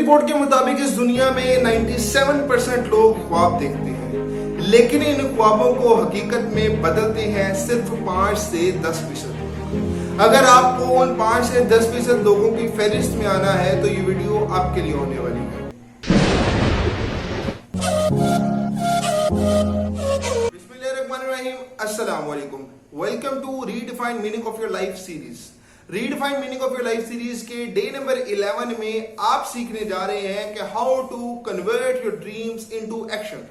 Report के मुताबिक इस दुनिया में 97% लोग ख्वाब देखते हैं, लेकिन इन ख्वाबों को हकीकत में बदलते हैं सिर्फ 5 से 10%। अगर आपको उन 5 से 10% लोगों की फहरिस्त में आना है तो ये वीडियो आपके लिए होने वाली है। बिस्मिल्लाहिर्रहमानिर्रहीम, अस्सलाम वालेकुम। Welcome to redefined meaning of your life series. Redefined meaning of your life series के डे नंबर 11 में आप सीखने जा रहे हैं कि how to convert your dreams into action.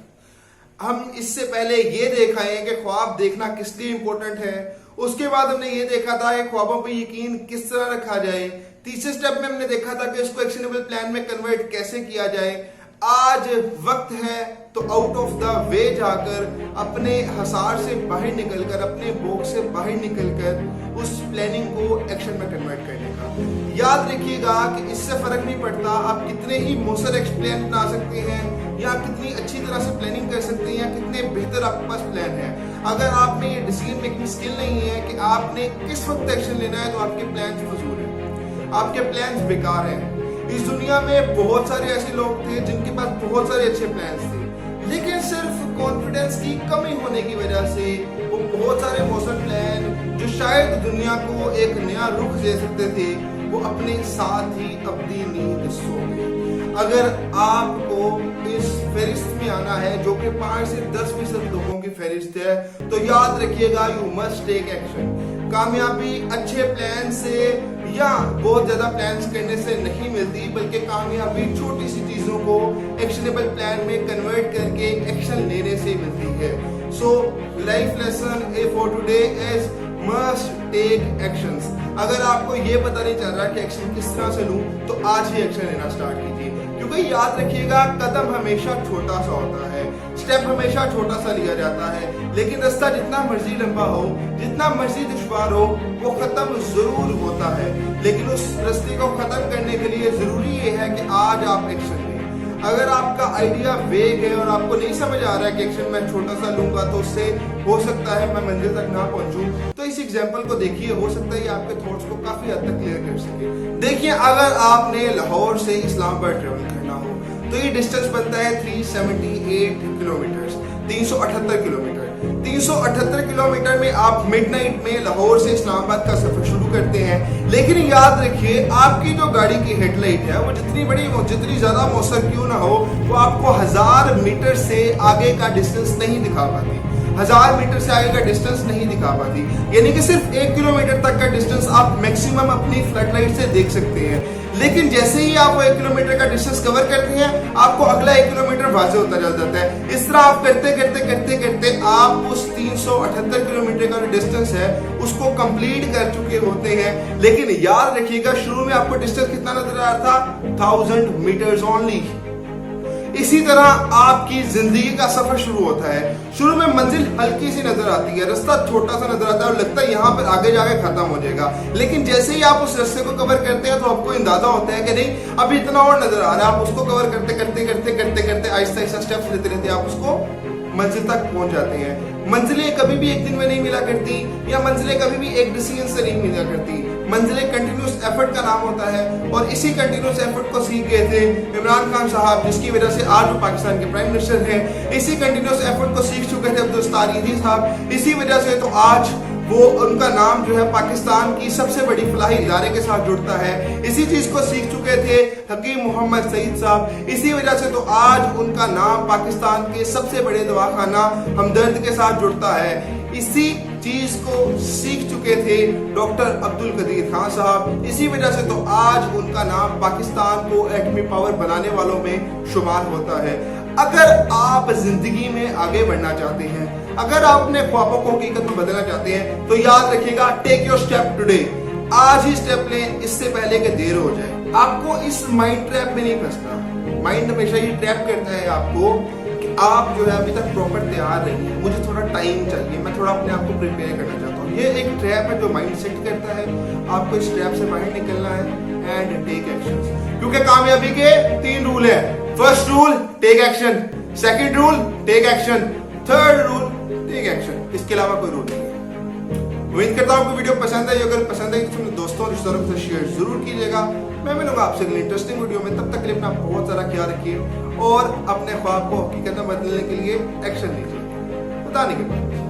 हम इससे पहले ये देखा है कि ख्वाब देखना किस लिए इंपॉर्टेंट है। उसके बाद हमने ये देखा था कि ख्वाबों पे यकीन किस तरह रखा जाए। तीसरे स्टेप में हमने देखा था कि इसको एक्शनेबल प्लान में कन्वर्ट कैसे किया जाए। आज वक्त है तो आउट ऑफ द वे जाकर अपने हसार से बाहर निकलकर, अपने बॉक्स से बाहर निकलकर उस प्लानिंग को एक्शन में कन्वर्ट करने का। याद रखिएगा कि इससे फर्क नहीं पड़ता आप कितने ही मौसर प्लान बना सकते हैं या कितनी अच्छी तरह से प्लानिंग कर सकते हैं या कितने बेहतर आपके पास प्लान है। अगर आप में ये डिसीजन मेकिंग स्किल नहीं है कि आपने किस वक्त एक्शन लेना है तो आपके प्लान फजूल है, आपके प्लान बेकार हैं। इस दुनिया में बहुत सारे ऐसे लोग थे जिनके पास बहुत सारे अच्छे प्लान्स थे, लेकिन सिर्फ कॉन्फिडेंस की कमी होने की वजह से वो बहुत सारे मौसम प्लान जो शायद दुनिया को एक नया रुख दे सकते थे वो अपने साथ ही अपनी नींद सो गए। अगर आपको इस फहरिस्त में आना है जो कि 5 से 10% लोगों की फहरिस्त है तो याद रखिएगा यू मस्ट टेक एक्शन। कामयाबी अच्छे प्लान से या बहुत ज्यादा प्लान्स करने से नहीं मिलती, बल्कि कामयाबी छोटी सी चीजों को एक्शनेबल प्लान में कन्वर्ट करके एक्शन लेने से मिलती है। So life lesson for today is must take actions. अगर आपको ये पता नहीं चल रहा कि एक्शन किस तरह से लूं तो आज ही एक्शन लेना स्टार्ट कीजिए, क्योंकि याद रखिएगा कदम हमेशा छोटा सा होता है, स्टेप हमेशा छोटा सा लिया जाता है, लेकिन रास्ता जितना मर्जी लंबा हो, जितना मर्जी दुश्वार हो, वो खत्म जरूर होता है। लेकिन उस रास्ते को खत्म करने के लिए जरूरी ये है कि आज आप एक्शन लें। अगर आपका आइडिया वेग है और आपको नहीं समझ आ रहा है कि एक्शन मैं छोटा सा लूंगा तो उससे हो सकता है मैं मंजिल तक ना पहुंचूं, तो इस एग्जांपल को देखिए, हो सकता है आपके थॉट्स को काफी हद तक क्लियर कर सके। देखिए, अगर आपने लाहौर से इस्लामाबाद ट्रेवल करना हो तो ये डिस्टेंस बनता है 378 किलोमीटर, 378 किलोमीटर। 378 किलोमीटर में आप मिडनाइट में लाहौर से इस्लामाबाद का सफर शुरू करते हैं। लेकिन याद रखिए आपकी जो गाड़ी की हेडलाइट है वो जितनी बड़ी हो, जितनी ज्यादा मौसर क्यों ना हो, वो आपको 1000 मीटर से आगे का डिस्टेंस नहीं दिखा पाती। 1000 मीटर से आगे का डिस्टेंस नहीं दिखा पाती, यानी कि सिर्फ 1 किलोमीटर तक का डिस्टेंस आप मैक्सिमम अपनी फ्लड लाइट से देख सकते हैं। लेकिन जैसे ही आप 1 किलोमीटर का डिस्टेंस कवर करते हैं आपको अगला 1 किलोमीटर वाज़ेह होता चल जाता है। इस तरह आप करते करते करते करते आप उस 378 किलोमीटर का जो डिस्टेंस है उसको कंप्लीट कर चुके होते हैं। लेकिन याद रखिएगा शुरू में आपको डिस्टेंस कितना नजर आ रहा था? 1000 मीटर्स ओनली। इसी तरह आपकी जिंदगी का सफर शुरू होता है। शुरू में मंजिल हल्की सी नजर आती है, रास्ता छोटा सा नजर आता है और लगता है यहाँ पर आगे जाके खत्म हो जाएगा। लेकिन जैसे ही आप उस रास्ते को कवर करते हैं तो आपको अंदाजा होता है कि नहीं अभी इतना और नजर आ रहा है। आप उसको कवर करते करते करते करते करते आहिस्ता आहिस्ता स्टेप्स लेते रहते आप उसको मंजिल तक पहुंच जाते हैं। मंजिलें कभी भी एक दिन में नहीं मिला करती या मंजिलें कभी भी एक डिसीजन से नहीं मिला करती। मंजिलें कंटिन्यूस एफर्ट का नाम होता है और इसी कंटिन्यूस एफर्ट को सीख गए थे इमरान खान साहब, जिसकी वजह से आज वो पाकिस्तान के प्राइम मिनिस्टर हैं। इसी कंटिन्यूस एफर्ट को सीख चुके थे अब्दुल सत्तार ईदी साहब, इसी वजह से तो आज वो उनका नाम जो है पाकिस्तान की सबसे बड़ी फलाही इदारे के साथ जुड़ता है। इसी चीज को सीख चुके थे हकीम मोहम्मद सईद साहब, इसी वजह से तो आज उनका नाम पाकिस्तान के सबसे बड़े दवाखाना हमदर्द के साथ जुड़ता है। इसी चीज को सीख चुके थे डॉक्टर अब्दुल कदीर खान साहब, इसी वजह से तो आज उनका नाम पाकिस्तान को एटमी पावर बनाने वालों में शुमार होता है। अगर आप जिंदगी में आगे बढ़ना चाहते हैं, अगर आप अपने ख्वाबों को हकीकत में बदलना चाहते हैं तो याद रखिएगा टेक योर स्टेप टुडे। आज ही स्टेप लें, इससे पहले कि देर हो जाए। आपको इस माइंड ट्रैप में नहीं फंसना। माइंड हमेशा ये ट्रैप करता है आपको कि आप जो है अभी तक प्रॉपर तैयार नहीं है, मुझे थोड़ा टाइम चाहिए, मैं थोड़ा अपने आप को प्रिपेयर करना चाहता हूँ। ये एक ट्रैप है जो माइंड सेट करता है। आपको इस ट्रैप से बाहर निकलना है एंड टेक एक्शन, क्योंकि कामयाबी के 3 रूल है। First rule take action, second rule take action, third rule take action. इसके अलावा कोई रूल नहीं है। उम्मीद करता हूँ कि वीडियो पसंद आई। अगर पसंद आई तो अपने दोस्तों और रिश्तेदारों के साथ शेयर जरूर कीजिएगा। मैं मिलूंगा आपसे अगली इंटरेस्टिंग वीडियो में। तब तक के लिए अपना बहुत सारा ख्याल रखिए और अपने ख्वाब को हकीकत में बदलने के लिए एक्शन लीजिए। खुदा निगहबान।